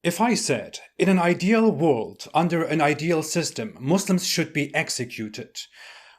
If I said, in an ideal world, under an ideal system, Muslims should be executed,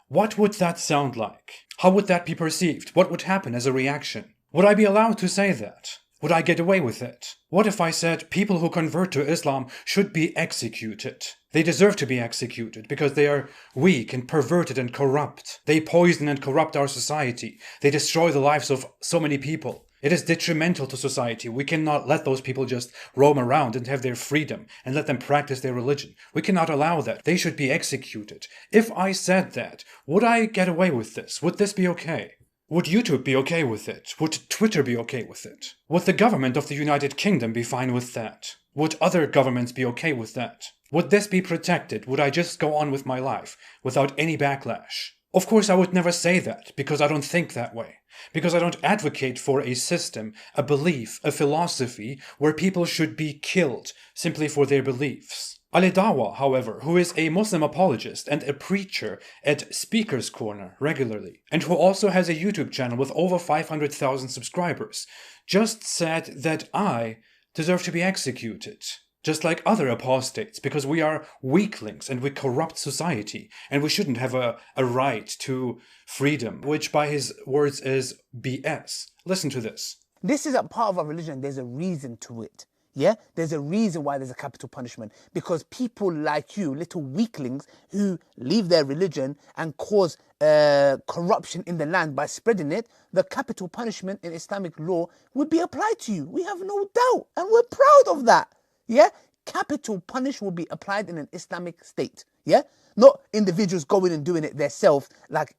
what would that sound like? How would that be perceived? What would happen as a reaction? Would I be allowed to say that? Would I get away with it? What if I said people who convert to Islam should be executed? They deserve to be executed because they are weak and perverted and corrupt. They poison and corrupt our society. They destroy the lives of so many people. It is detrimental to society. We cannot let those people just roam around and have their freedom and let them practice their religion. We cannot allow that. They should be executed. If I said that, would I get away with this? Would this be okay? Would YouTube be okay with it? Would Twitter be okay with it? Would the government of the United Kingdom be fine with that? Would other governments be okay with that? Would this be protected? Would I just go on with my life without any backlash? Of course, I would never say that because I don't think that way. Because I don't advocate for a system, a belief, a philosophy where people should be killed simply for their beliefs. Ali Dawah, however, who is a Muslim apologist and a preacher at Speaker's Corner regularly, and who also has a YouTube channel with over 500,000 subscribers, just said that I deserve to be executed, just like other apostates, because we are weaklings and we corrupt society, and we shouldn't have a right to freedom, which by his words is BS. Listen to this. This is a part of our religion. There's a reason to it. Yeah, there's a reason why there's a capital punishment, because people like you, little weaklings who leave their religion and cause corruption in the land by spreading it, the capital punishment in Islamic law would be applied to you. We have no doubt, and we're proud of that. Yeah, capital punish will be applied in an Islamic state. Yeah, not individuals going and doing it themselves like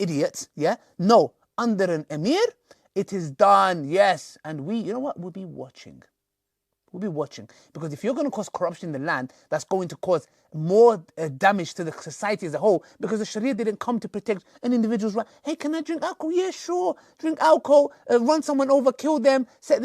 idiots. Yeah, no, under an emir, it is done. Yes, and we, you know what, we'll be watching. We'll be watching, because if you're going to cause corruption in the land, that's going to cause more damage to the society as a whole, because the Sharia didn't come to protect an individual's right. Hey, can I drink alcohol? Yeah, sure. Drink alcohol, run someone over, kill them, set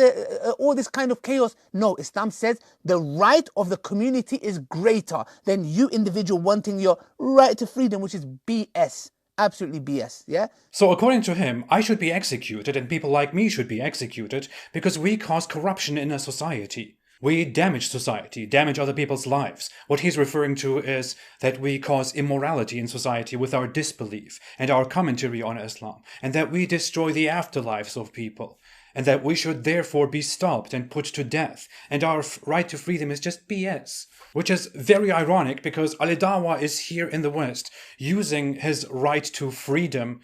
all this kind of chaos. No, Islam says the right of the community is greater than you individual wanting your right to freedom, which is BS. Absolutely BS, yeah? So according to him, I should be executed and people like me should be executed because we cause corruption in a society. We damage society, damage other people's lives. What he's referring to is that we cause immorality in society with our disbelief and our commentary on Islam, and that we destroy the afterlives of people, and that we should therefore be stopped and put to death, and our right to freedom is just BS. Which is very ironic because Ali Dawah is here in the West using his right to freedom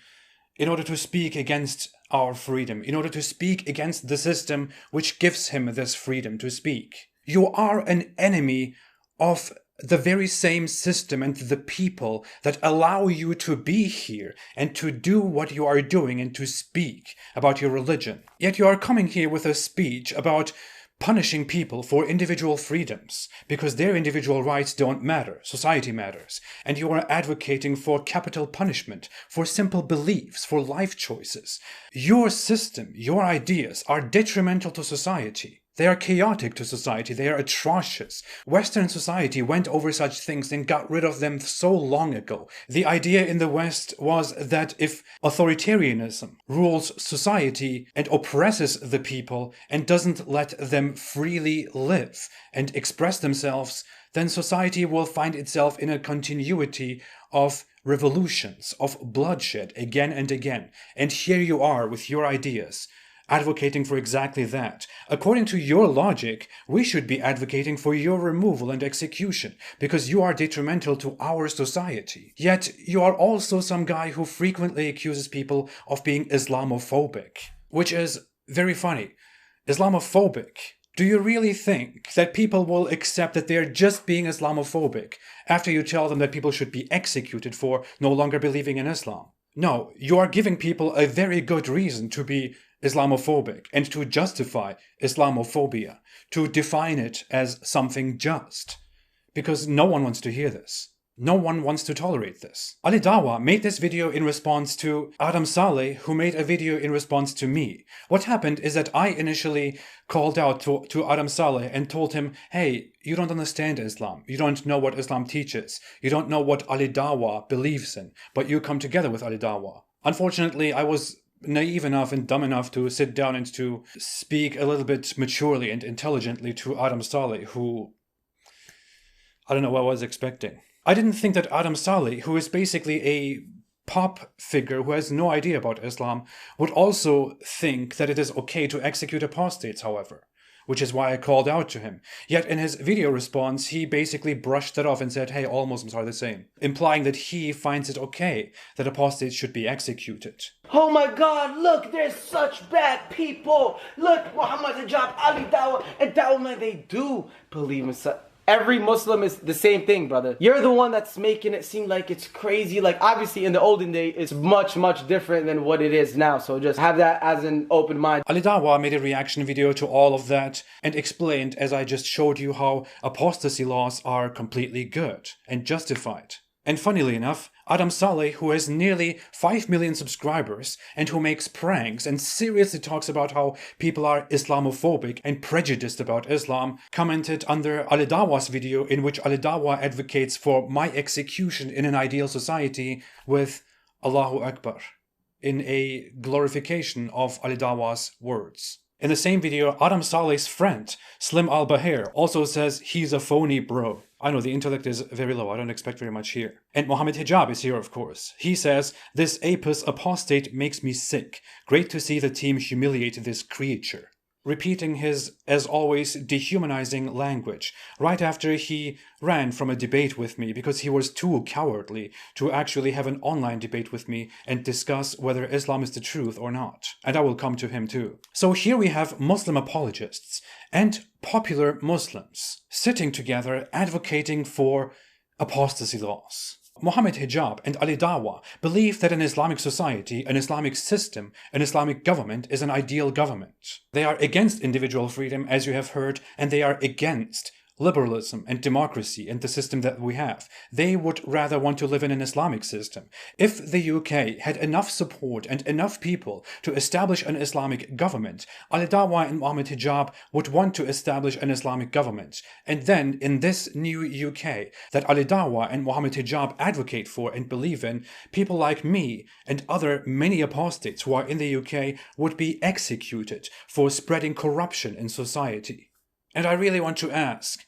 in order to speak against our freedom, in order to speak against the system which gives him this freedom to speak. You are an enemy of the very same system and the people that allow you to be here and to do what you are doing and to speak about your religion. Yet you are coming here with a speech about punishing people for individual freedoms because their individual rights don't matter, society matters, and you are advocating for capital punishment, for simple beliefs, for life choices. Your system, your ideas are detrimental to society. They are chaotic to society. They are atrocious. Western society went over such things and got rid of them so long ago. The idea in the West was that if authoritarianism rules society and oppresses the people and doesn't let them freely live and express themselves, then society will find itself in a continuity of revolutions, of bloodshed again and again. And here you are with your ideas, advocating for exactly that. According to your logic, we should be advocating for your removal and execution because you are detrimental to our society. Yet you are also some guy who frequently accuses people of being Islamophobic, which is very funny. Islamophobic. Do you really think that people will accept that they're just being Islamophobic after you tell them that people should be executed for no longer believing in Islam? No, you are giving people a very good reason to be Islamophobic and to justify Islamophobia, to define it as something just. Because no one wants to hear this. No one wants to tolerate this. Ali Dawah made this video in response to Adam Saleh, who made a video in response to me. What happened is that I initially called out to Adam Saleh and told him, hey, you don't understand Islam. You don't know what Islam teaches. You don't know what Ali Dawah believes in. But you come together with Ali Dawah. Unfortunately, I was naive enough and dumb enough to sit down and to speak a little bit maturely and intelligently to Adam Saleh, who I don't know what I was expecting. I didn't think that Adam Saleh, who is basically a pop figure who has no idea about Islam, would also think that it is okay to execute apostates, however, which is why I called out to him. Yet in his video response, he basically brushed that off and said, hey, all Muslims are the same, implying that he finds it okay that apostates should be executed. Oh my God, look, they're such bad people. Look, Muhammad Hijab, Ali Dawah, and Dawah, they do believe in such. Every Muslim is the same thing, brother. You're the one that's making it seem like it's crazy. Like, obviously, in the olden days, it's much, much different than what it is now. So just have that as an open mind. Ali Dawah made a reaction video to all of that and explained, as I just showed you, how apostasy laws are completely good and justified. And funnily enough, Adam Saleh, who has nearly 5 million subscribers and who makes pranks and seriously talks about how people are Islamophobic and prejudiced about Islam, commented under Ali Dawah's video in which Ali Dawah advocates for my execution in an ideal society with Allahu Akbar, in a glorification of Ali Dawah's words. In the same video, Adam Saleh's friend, Slim Al-Bahir, also says he's a phony bro. I know the intellect is very low, I don't expect very much here. And Muhammad Hijab is here, of course. He says, this apis apostate makes me sick. Great to see the team humiliate this creature. Repeating his, as always, dehumanizing language, right after he ran from a debate with me because he was too cowardly to actually have an online debate with me and discuss whether Islam is the truth or not. And I will come to him too. So here we have Muslim apologists and popular Muslims sitting together advocating for apostasy laws. Muhammad Hijab and Ali Dawah believe that an Islamic society, an Islamic system, an Islamic government is an ideal government. They are against individual freedom, as you have heard, and they are against liberalism and democracy and the system that we have. They would rather want to live in an Islamic system. If the UK had enough support and enough people to establish an Islamic government, Ali Dawah and Muhammad Hijab would want to establish an Islamic government. And then, in this new UK that Ali Dawah and Muhammad Hijab advocate for and believe in, people like me and other many apostates who are in the UK would be executed for spreading corruption in society. And I really want to ask,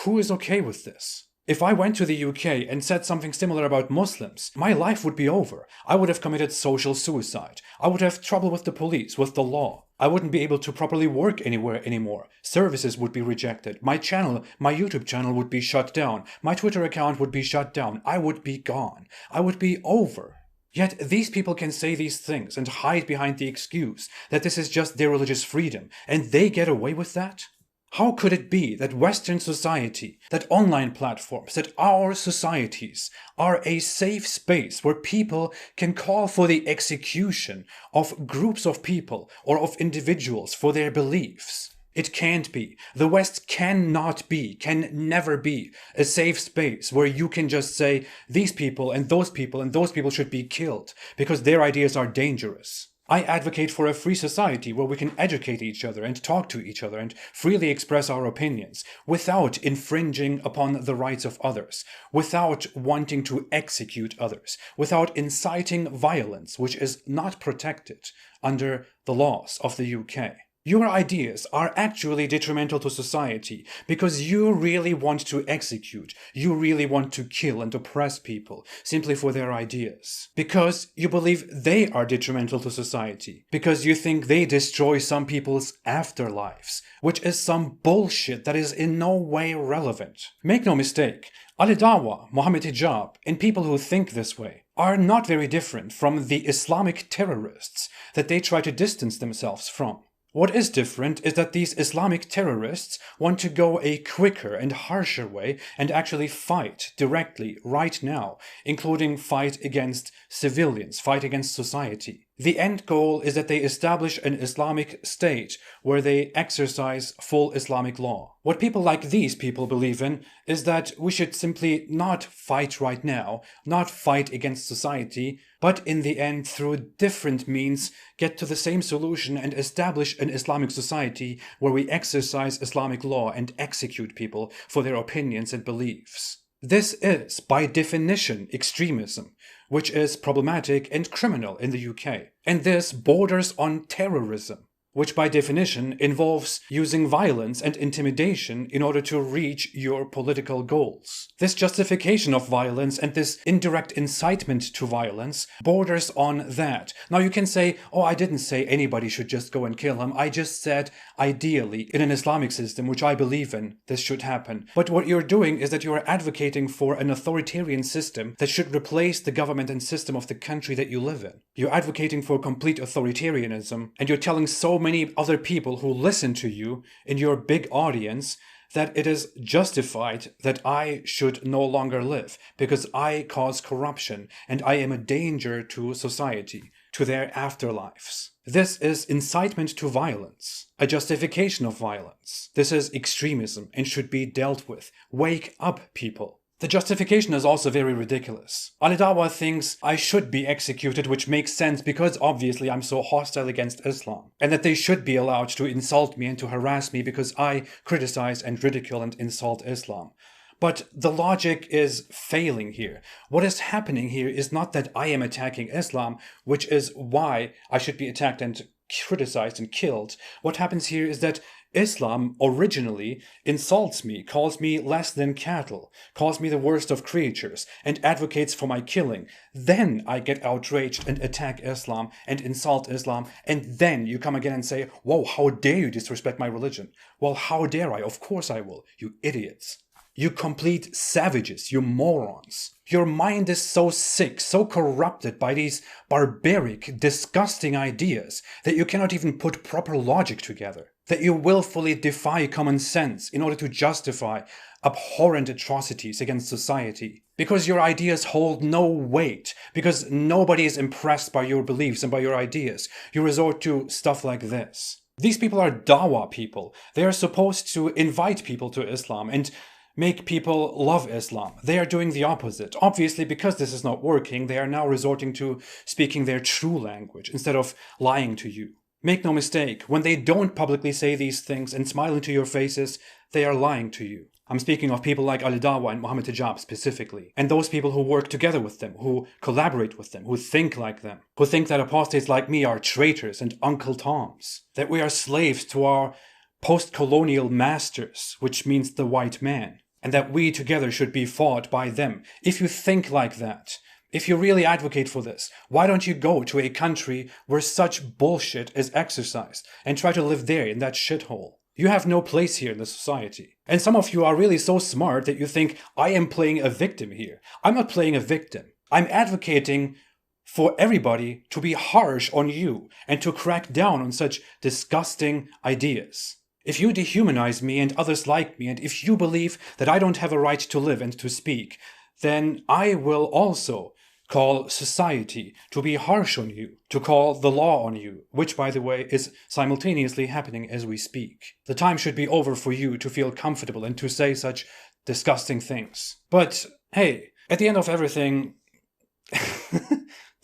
who is okay with this? If I went to the UK and said something similar about Muslims, my life would be over. I would have committed social suicide. I would have trouble with the police, with the law. I wouldn't be able to properly work anywhere anymore. Services would be rejected. My channel, my YouTube channel would be shut down. My Twitter account would be shut down. I would be gone. I would be over. Yet these people can say these things and hide behind the excuse that this is just their religious freedom, and they get away with that? How could it be that Western society, that online platforms, that our societies are a safe space where people can call for the execution of groups of people or of individuals for their beliefs? It can't be. The West cannot be, can never be a safe space where you can just say these people and those people and those people should be killed because their ideas are dangerous. I advocate for a free society where we can educate each other and talk to each other and freely express our opinions without infringing upon the rights of others, without wanting to execute others, without inciting violence, which is not protected under the laws of the UK. Your ideas are actually detrimental to society because you really want to execute, you really want to kill and oppress people simply for their ideas. Because you believe they are detrimental to society. Because you think they destroy some people's afterlives, which is some bullshit that is in no way relevant. Make no mistake, Ali Dawah, Muhammad Hijab, and people who think this way are not very different from the Islamic terrorists that they try to distance themselves from. What is different is that these Islamic terrorists want to go a quicker and harsher way and actually fight directly right now, including fight against civilians, fight against society. The end goal is that they establish an Islamic State where they exercise full Islamic law. What people like these people believe in is that we should simply not fight right now, not fight against society, but in the end, through different means, get to the same solution and establish an Islamic society where we exercise Islamic law and execute people for their opinions and beliefs. This is, by definition, extremism, which is problematic and criminal in the UK. And this borders on terrorism, which by definition involves using violence and intimidation in order to reach your political goals. This justification of violence and this indirect incitement to violence borders on that. Now you can say, oh, I didn't say anybody should just go and kill him. I just said, ideally, in an Islamic system, which I believe in, this should happen. But what you're doing is that you are advocating for an authoritarian system that should replace the government and system of the country that you live in. You're advocating for complete authoritarianism, and you're telling so many other people who listen to you in your big audience that it is justified that I should no longer live because I cause corruption and I am a danger to society, to their afterlives. This is incitement to violence, a justification of violence. This is extremism and should be dealt with. Wake up, people. The justification is also very ridiculous. Ali Dawah thinks I should be executed, which makes sense because obviously I'm so hostile against Islam, and that they should be allowed to insult me and to harass me because I criticize and ridicule and insult Islam. But the logic is failing here. What is happening here is not that I am attacking Islam, which is why I should be attacked and criticized and killed. What happens here is that Islam originally insults me, calls me less than cattle, calls me the worst of creatures, and advocates for my killing. Then I get outraged and attack Islam and insult Islam, and then you come again and say, whoa, how dare you disrespect my religion? Well, how dare I? Of course I will, you idiots. You complete savages, you morons. Your mind is so sick, so corrupted by these barbaric, disgusting ideas that you cannot even put proper logic together. That you willfully defy common sense in order to justify abhorrent atrocities against society. Because your ideas hold no weight, because nobody is impressed by your beliefs and by your ideas, you resort to stuff like this. These people are Dawah people. They are supposed to invite people to Islam and make people love Islam. They are doing the opposite. Obviously, because this is not working, they are now resorting to speaking their true language instead of lying to you. Make no mistake, when they don't publicly say these things and smile into your faces, they are lying to you. I'm speaking of people like Ali Dawah and Muhammad Hijab specifically, and those people who work together with them, who collaborate with them, who think like them, who think that apostates like me are traitors and Uncle Toms, that we are slaves to our post-colonial masters, which means the white man, and that we together should be fought by them. If you think like that, if you really advocate for this, why don't you go to a country where such bullshit is exercised and try to live there in that shithole? You have no place here in the society. And some of you are really so smart that you think, I am playing a victim here. I'm not playing a victim. I'm advocating for everybody to be harsh on you and to crack down on such disgusting ideas. If you dehumanize me and others like me, and if you believe that I don't have a right to live and to speak, then I will also call society to be harsh on you, to call the law on you, which, by the way, is simultaneously happening as we speak. The time should be over for you to feel comfortable and to say such disgusting things. But, hey, at the end of everything,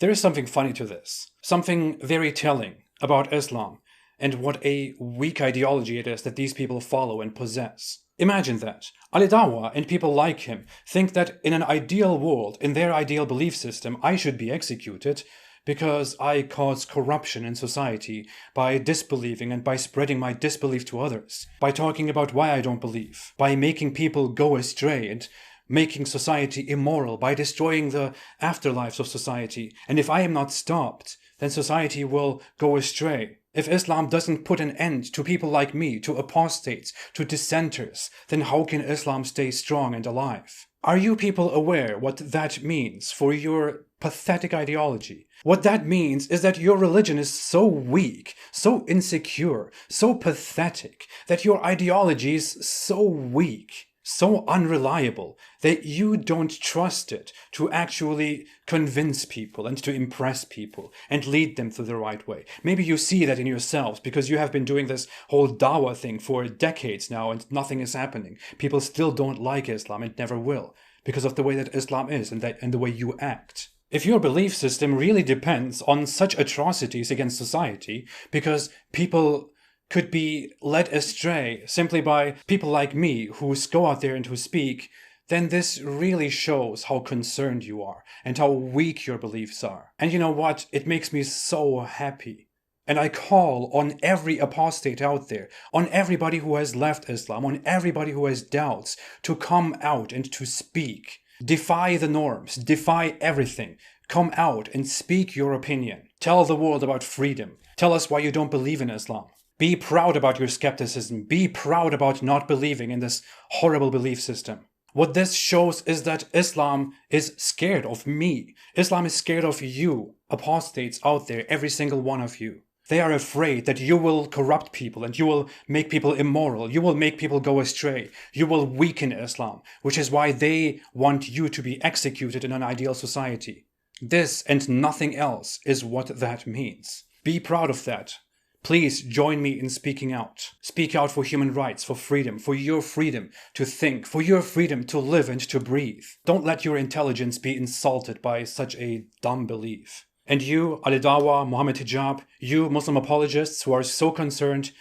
there is something funny to this. Something very telling about Islam and what a weak ideology it is that these people follow and possess. Imagine that. Ali Dawah and people like him think that in an ideal world, in their ideal belief system, I should be executed because I cause corruption in society by disbelieving and by spreading my disbelief to others, by talking about why I don't believe, by making people go astray and making society immoral, by destroying the afterlives of society. And if I am not stopped, then society will go astray. If Islam doesn't put an end to people like me, to apostates, to dissenters, then how can Islam stay strong and alive? Are you people aware what that means for your pathetic ideology? What that means is that your religion is so weak, so insecure, so pathetic, that your ideology is so weak, so unreliable, that you don't trust it to actually convince people and to impress people and lead them to the right way. Maybe you see that in yourselves because you have been doing this whole Dawah thing for decades now and nothing is happening. People still don't like Islam and never will because of the way that Islam is and the way you act. If your belief system really depends on such atrocities against society because people could be led astray simply by people like me who go out there and who speak then this really shows how concerned you are and how weak your beliefs are. And you know what? It makes me so happy. And I call on every apostate out there, on everybody who has left Islam, on everybody who has doubts, to come out and to speak. Defy the norms, defy everything. Come out and speak your opinion. Tell the world about freedom. Tell us why you don't believe in Islam. Be proud about your skepticism. Be proud about not believing in this horrible belief system. What this shows is that Islam is scared of me. Islam is scared of you, apostates out there, every single one of you. They are afraid that you will corrupt people and you will make people immoral. You will make people go astray. You will weaken Islam, which is why they want you to be executed in an ideal society. This and nothing else is what that means. Be proud of that. Please join me in speaking out. Speak out for human rights, for freedom, for your freedom to think, for your freedom to live and to breathe. Don't let your intelligence be insulted by such a dumb belief. And you, Ali Dawah, Muhammad Hijab, you Muslim apologists who are so concerned,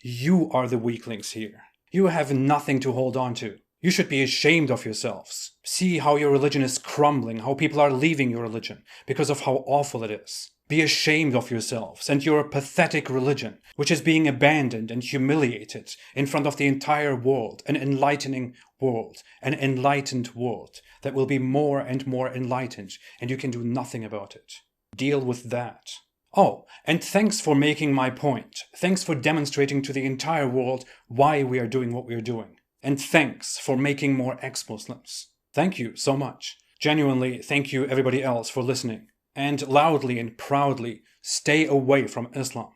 you are the weaklings here. You have nothing to hold on to. You should be ashamed of yourselves. See how your religion is crumbling, how people are leaving your religion because of how awful it is. Be ashamed of yourselves and your pathetic religion, which is being abandoned and humiliated in front of the entire world, an enlightening world, an enlightened world that will be more and more enlightened, and you can do nothing about it. Deal with that. Oh, and thanks for making my point. Thanks for demonstrating to the entire world why we are doing what we are doing. And thanks for making more ex-Muslims. Thank you so much. Genuinely, thank you everybody else for listening. And loudly and proudly, stay away from Islam.